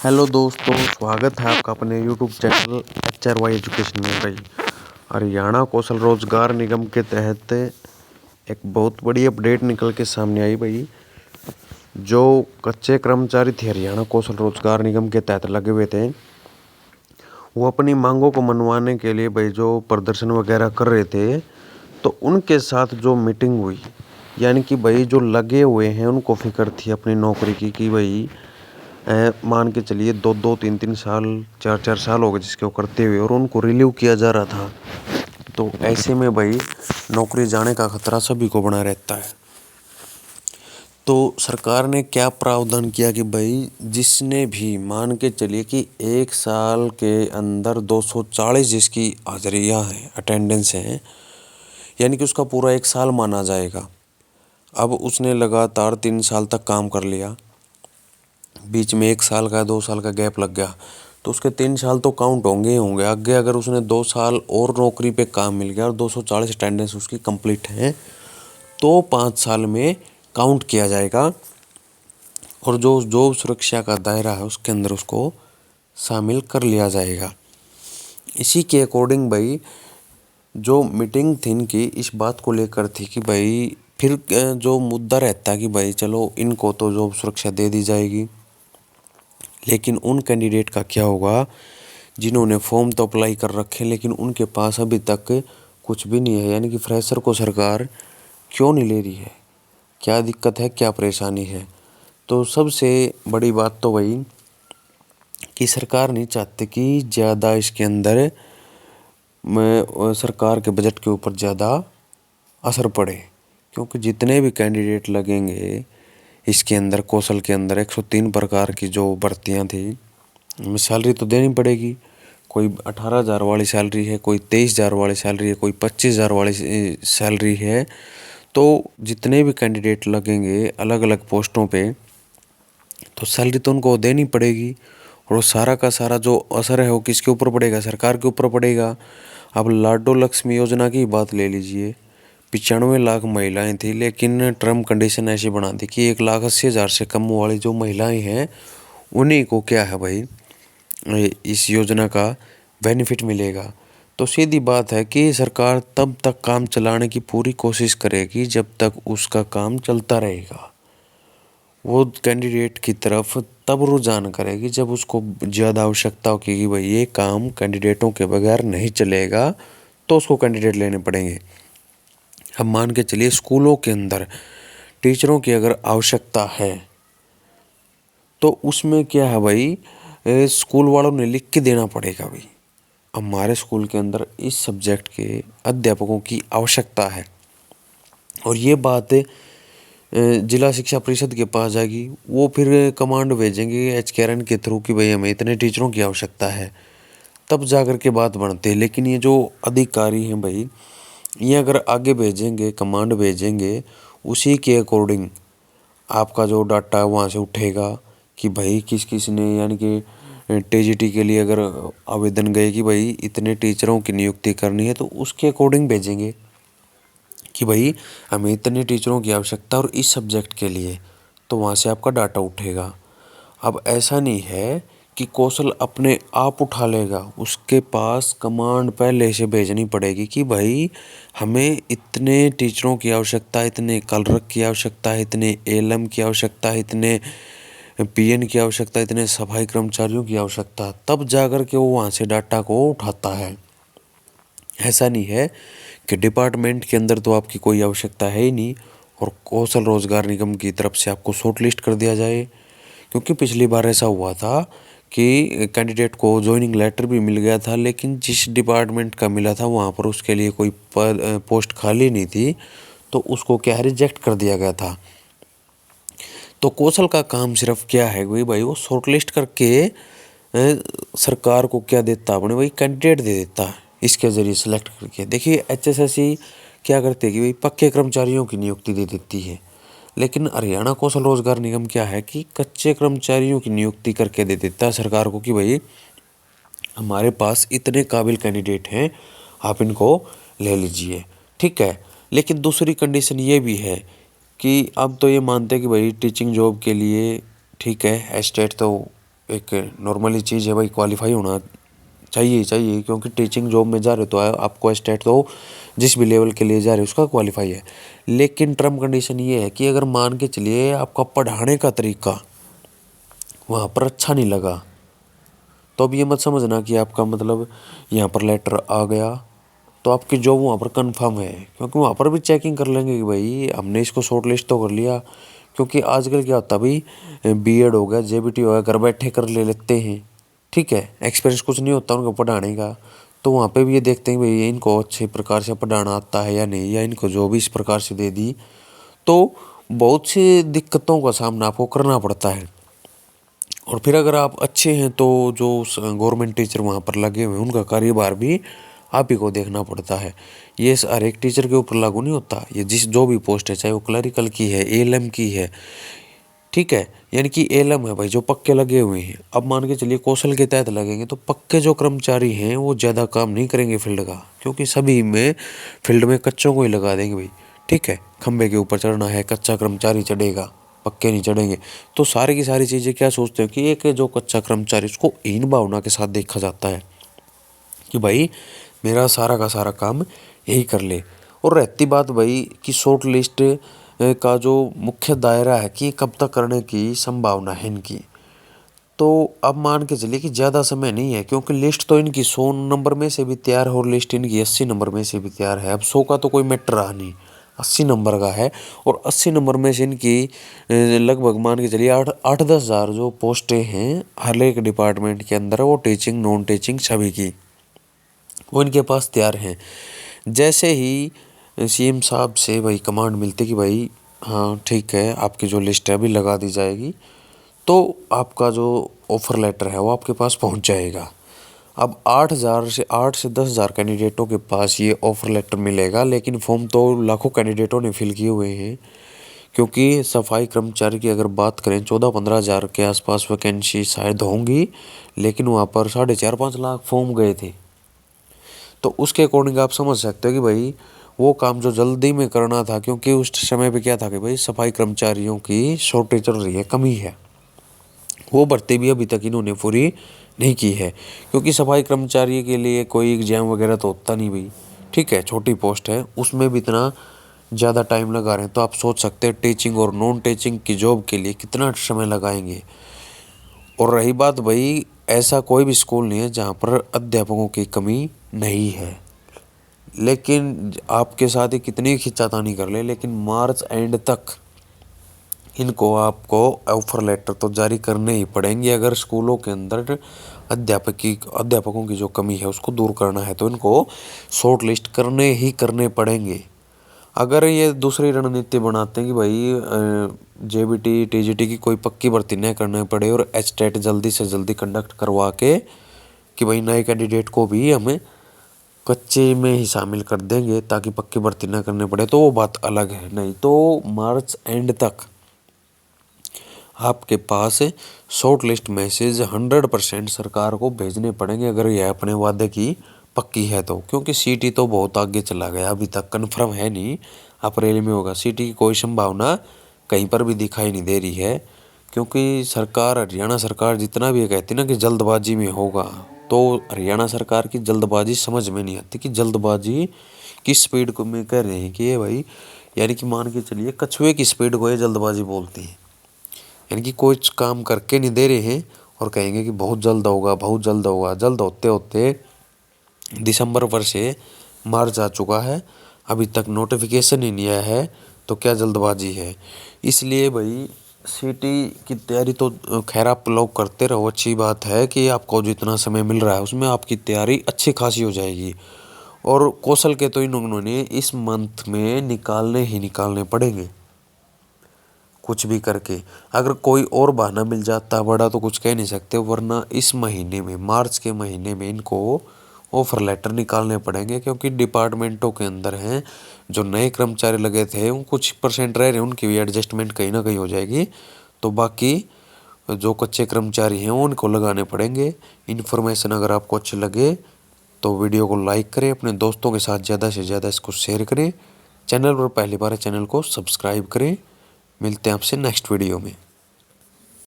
Hello दोस्तों, स्वागत है आपका अपने यूट्यूब चैनल HRY एजुकेशन में। भाई, हरियाणा कौशल रोजगार निगम के तहत एक बहुत बड़ी अपडेट निकल के सामने आई। भाई, जो कच्चे कर्मचारी थे हरियाणा कौशल रोजगार निगम के तहत लगे हुए थे, वो अपनी मांगों को मनवाने के लिए भाई जो प्रदर्शन वगैरह कर रहे थे, तो उनके साथ जो मीटिंग हुई, यानी कि भाई जो लगे हुए हैं उनको फिक्र थी अपनी नौकरी की कि भाई मान के चलिए 2-2, 3-3 साल, 4-4 साल हो गए जिसके वो करते हुए, और उनको रिलीव किया जा रहा था। तो ऐसे में भाई नौकरी जाने का खतरा सभी को बना रहता है। तो सरकार ने क्या प्रावधान किया कि भाई जिसने भी मान के चलिए कि 1 साल के अंदर 240 जिसकी हाजिरियाँ हैं, अटेंडेंस हैं, यानी कि उसका पूरा 1 साल माना जाएगा। अब उसने लगातार 3 साल तक काम कर लिया, बीच में 1 साल का 2 साल का गैप लग गया, तो उसके 3 साल तो काउंट होंगे ही होंगे। आगे अगर उसने 2 साल और नौकरी पे काम मिल गया और 240 अटेंडेंस उसकी कंप्लीट है, तो 5 साल में काउंट किया जाएगा और जो जॉब सुरक्षा का दायरा है उसके अंदर उसको शामिल कर लिया जाएगा। इसी के अकॉर्डिंग भाई जो मीटिंग थी इनकी इस बात को लेकर थी कि भाई फिर जो मुद्दा रहता है कि भाई चलो इनको तो जॉब सुरक्षा दे दी जाएगी, लेकिन उन कैंडिडेट का क्या होगा जिन्होंने फॉर्म तो अप्लाई कर रखे लेकिन उनके पास अभी तक कुछ भी नहीं है। यानी कि फ्रेशर को सरकार क्यों नहीं ले रही है, क्या दिक्कत है, क्या परेशानी है। तो सबसे बड़ी बात तो वही कि सरकार नहीं चाहती कि ज़्यादा इसके अंदर सरकार के बजट के ऊपर ज़्यादा असर पड़े, क्योंकि जितने भी कैंडिडेट लगेंगे इसके अंदर कौशल के अंदर 103 प्रकार की जो भर्तियां थी, सैलरी तो देनी पड़ेगी। कोई 18,000 वाली सैलरी है, कोई 23,000 वाली सैलरी है, कोई 25,000 वाली सैलरी है। तो जितने भी कैंडिडेट लगेंगे अलग अलग पोस्टों पे, तो सैलरी तो उनको देनी पड़ेगी, और सारा का सारा जो असर है वो किसके ऊपर पड़ेगा, सरकार के ऊपर पड़ेगा। अब लाडो लक्ष्मी योजना की बात ले लीजिए, 95 लाख महिलाएं थी, लेकिन टर्म कंडीशन ऐसी बना दी कि 1,80,000 से कम वाली जो महिलाएं हैं उन्हीं को क्या है भाई इस योजना का बेनिफिट मिलेगा। तो सीधी बात है कि सरकार तब तक काम चलाने की पूरी कोशिश करेगी जब तक उसका काम चलता रहेगा। वो कैंडिडेट की तरफ तब रुझान करेगी जब उसको ज़्यादा आवश्यकता हो कि भाई ये काम कैंडिडेटों के बगैर नहीं चलेगा, तो उसको कैंडिडेट लेने पड़ेंगे। अब मान के चलिए स्कूलों के अंदर टीचरों की अगर आवश्यकता है, तो उसमें क्या है भाई स्कूल वालों ने लिख के देना पड़ेगा भाई हमारे स्कूल के अंदर इस सब्जेक्ट के अध्यापकों की आवश्यकता है, और ये बात जिला शिक्षा परिषद के पास जाएगी। वो फिर कमांड भेजेंगे HKRN के थ्रू कि भाई हमें इतने टीचरों की आवश्यकता है, तब जाकर के बात बनती है। लेकिन ये जो अधिकारी हैं भाई, ये अगर आगे भेजेंगे, कमांड भेजेंगे, उसी के अकॉर्डिंग आपका जो डाटा है वहाँ से उठेगा कि भाई किस किस ने, यानी कि TGT के लिए अगर आवेदन गए कि भाई इतने टीचरों की नियुक्ति करनी है, तो उसके अकॉर्डिंग भेजेंगे कि भाई हमें इतने टीचरों की आवश्यकता और इस सब्जेक्ट के लिए, तो वहाँ से आपका डाटा उठेगा। अब ऐसा नहीं है कि कौशल अपने आप उठा लेगा, उसके पास कमांड पहले से भेजनी पड़ेगी कि भाई हमें इतने टीचरों की आवश्यकता है, इतने क्लर्क की आवश्यकता है, इतने ALM की आवश्यकता है, इतने PN की आवश्यकता है, इतने सफाई कर्मचारियों की आवश्यकता है, तब जाकर के वो वहाँ से डाटा को उठाता है। ऐसा नहीं है कि डिपार्टमेंट के अंदर तो आपकी कोई आवश्यकता है ही नहीं और कौशल रोजगार निगम की तरफ से आपको शॉर्ट लिस्ट कर दिया जाए। क्योंकि पिछली बार ऐसा हुआ था कि कैंडिडेट को ज्वाइनिंग लेटर भी मिल गया था, लेकिन जिस डिपार्टमेंट का मिला था वहाँ पर उसके लिए कोई पोस्ट खाली नहीं थी, तो उसको क्या है रिजेक्ट कर दिया गया था। तो कौशल का काम सिर्फ क्या है भाई वो शॉर्ट लिस्ट करके सरकार को क्या देता अपने भाई कैंडिडेट दे देता है, इसके ज़रिए सेलेक्ट करके। देखिए HSSC क्या करती है कि भाई पक्के कर्मचारियों की नियुक्ति दे देती है, लेकिन हरियाणा कौशल रोजगार निगम क्या है कि कच्चे कर्मचारियों की नियुक्ति करके दे देता है सरकार को कि भाई हमारे पास इतने काबिल कैंडिडेट हैं, आप इनको ले लीजिए, ठीक है। लेकिन दूसरी कंडीशन ये भी है कि अब तो ये मानते हैं कि भाई टीचिंग जॉब के लिए ठीक है, एस्टेट तो एक नॉर्मली चीज़ है भाई, क्वालिफाई होना चाहिए, क्योंकि टीचिंग जॉब में जा रहे हो तो आपको स्टेट तो जिस भी लेवल के लिए जा रहे हो उसका क्वालिफाई है। लेकिन टर्म कंडीशन ये है कि अगर मान के चलिए आपका पढ़ाने का तरीका वहाँ पर अच्छा नहीं लगा, तो अब ये मत समझना कि आपका मतलब यहाँ पर लेटर आ गया तो आपकी जॉब वहाँ पर कंफर्म है, क्योंकि वहाँ पर भी चेकिंग कर लेंगे कि भाई हमने इसको शॉर्ट लिस्ट तो कर लिया। क्योंकि आजकल क्या होता है भाई, बीएड हो गया, जेबीटी हो गया, घर बैठे कर ले लेते हैं, ठीक है, एक्सपीरियंस कुछ नहीं होता उनको पढ़ाने का। तो वहाँ पे भी ये देखते हैं भाई इनको अच्छे प्रकार से पढ़ाना आता है या नहीं, या इनको जो भी इस प्रकार से दे दी। तो बहुत सी दिक्कतों का सामना आपको करना पड़ता है। और फिर अगर आप अच्छे हैं तो जो गवर्नमेंट टीचर वहाँ पर लगे हुए हैं उनका कार्यभार भी आप ही को देखना पड़ता है। ये हर एक टीचर के ऊपर लागू नहीं होता, ये जो भी पोस्ट है, चाहे वो क्लरिकल की है, एएलएम की है, ठीक है, यानी कि एएलएम है भाई जो पक्के लगे हुए हैं। अब मान के चलिए कौशल के तहत लगेंगे तो पक्के जो कर्मचारी हैं वो ज़्यादा काम नहीं करेंगे फील्ड का, क्योंकि सभी में फील्ड में कच्चों को ही लगा देंगे भाई, ठीक है, खंबे के ऊपर चढ़ना है कच्चा कर्मचारी चढ़ेगा, पक्के नहीं चढ़ेंगे। तो सारी की सारी चीज़ें क्या सोचते हो कि एक जो कच्चा कर्मचारी उसको हीन भावना के साथ देखा जाता है कि भाई मेरा सारा का सारा काम यही कर ले। और रहती बात भाई कि शॉर्ट लिस्ट का जो मुख्य दायरा है कि कब तक करने की संभावना है इनकी, तो अब मान के चलिए कि ज़्यादा समय नहीं है, क्योंकि लिस्ट तो इनकी 100 नंबर में से भी तैयार है और लिस्ट इनकी 80 नंबर में से भी तैयार है। अब 100 का तो कोई मैटर रहा नहीं, 80 नंबर का है, और 80 नंबर में से इनकी लगभग मान के चलिए 8-10 हज़ार जो पोस्टें हैं हर एक डिपार्टमेंट के अंदर, वो टीचिंग नॉन टीचिंग सभी की वो इनके पास तैयार हैं। जैसे ही सीएम साहब से भाई कमांड मिलती कि भाई हाँ ठीक है आपकी जो लिस्ट है अभी लगा दी जाएगी, तो आपका जो ऑफ़र लेटर है वो आपके पास पहुंच जाएगा। अब 8 से 10 हज़ार कैंडिडेटों के पास ये ऑफ़र लेटर मिलेगा, लेकिन फॉर्म तो लाखों कैंडिडेटों ने फिल किए हुए हैं। क्योंकि सफाई कर्मचारी की अगर बात करें 14-15 हज़ार के आसपास वैकेंसी शायद होंगी, लेकिन वहाँ पर 4.5-5 लाख फॉर्म गए थे। तो उसके अकॉर्डिंग आप समझ सकते हो कि भाई वो काम जो जल्दी में करना था, क्योंकि उस समय पे क्या था कि भाई सफाई कर्मचारियों की शॉर्टेज चल रही है, कमी है, वो भर्ती भी अभी तक इन्होंने पूरी नहीं की है। क्योंकि सफाई कर्मचारी के लिए कोई एग्जाम वगैरह तो होता नहीं भाई, ठीक है, छोटी पोस्ट है, उसमें भी इतना ज़्यादा टाइम लगा रहे हैं। तो आप सोच सकते हैं टीचिंग और नॉन टीचिंग की जॉब के लिए कितना समय लगाएंगे। और रही बात भाई, ऐसा कोई भी स्कूल नहीं है जहाँ पर अध्यापकों की कमी नहीं है, लेकिन आपके साथ ही कितनी खींचातानी कर ले, लेकिन मार्च एंड तक इनको आपको ऑफर लेटर तो जारी करने ही पड़ेंगे। अगर स्कूलों के अंदर अध्यापकों की जो कमी है उसको दूर करना है तो इनको शॉर्ट लिस्ट करने पड़ेंगे। अगर ये दूसरी रणनीति बनाते हैं कि भाई जेबीटी टीजीटी की कोई पक्की भर्ती न करनी पड़े और एचटेट जल्दी से जल्दी कंडक्ट करवा के कि भाई नए कैंडिडेट को भी हमें कच्चे में ही शामिल कर देंगे ताकि पक्की भर्ती न करनी पड़े, तो वो बात अलग है। नहीं तो मार्च एंड तक आपके पास शॉर्ट लिस्ट मैसेज 100% सरकार को भेजने पड़ेंगे, अगर यह अपने वादे की पक्की है तो। क्योंकि सीटी तो बहुत आगे चला गया, अभी तक कन्फर्म है नहीं अप्रैल में होगा। सीटी की कोई संभावना कहीं पर भी दिखाई नहीं दे रही है, क्योंकि सरकार, हरियाणा सरकार जितना भी कहती ना कि जल्दबाजी में होगा, तो हरियाणा सरकार की जल्दबाजी समझ में नहीं आती कि जल्दबाजी किस स्पीड को में कह रहे हैं कि ये भाई, यानी कि मान के चलिए कछुए की स्पीड को ये जल्दबाजी बोलती है। यानी कि कोई काम करके नहीं दे रहे हैं और कहेंगे कि बहुत जल्द होगा, बहुत जल्द होगा। जल्द होते होते दिसंबर भर से मार्च आ चुका है, अभी तक नोटिफिकेशन ही नहीं आया है, तो क्या जल्दबाजी है। इसलिए भाई सीटी की तैयारी तो खैर आप लोग करते रहो, अच्छी बात है कि आपको जितना समय मिल रहा है उसमें आपकी तैयारी अच्छी खासी हो जाएगी। और कौशल के तो इन्होंने इस मंथ में निकालने पड़ेंगे कुछ भी करके। अगर कोई और बहाना मिल जाता बड़ा तो कुछ कह नहीं सकते, वरना इस महीने में, मार्च के महीने में इनको ऑफर लेटर निकालने पड़ेंगे। क्योंकि डिपार्टमेंटों के अंदर हैं जो नए कर्मचारी लगे थे, उन कुछ परसेंट रह रहे हैं, उनकी भी एडजस्टमेंट कहीं ना कहीं हो जाएगी। तो बाकी जो कच्चे कर्मचारी हैं उनको लगाने पड़ेंगे। इन्फॉर्मेशन अगर आपको अच्छी लगे तो वीडियो को लाइक करें, अपने दोस्तों के साथ ज़्यादा से ज़्यादा इसको शेयर करें। चैनल पर पहली बार है चैनल को सब्सक्राइब करें। मिलते हैं आपसे नेक्स्ट वीडियो में।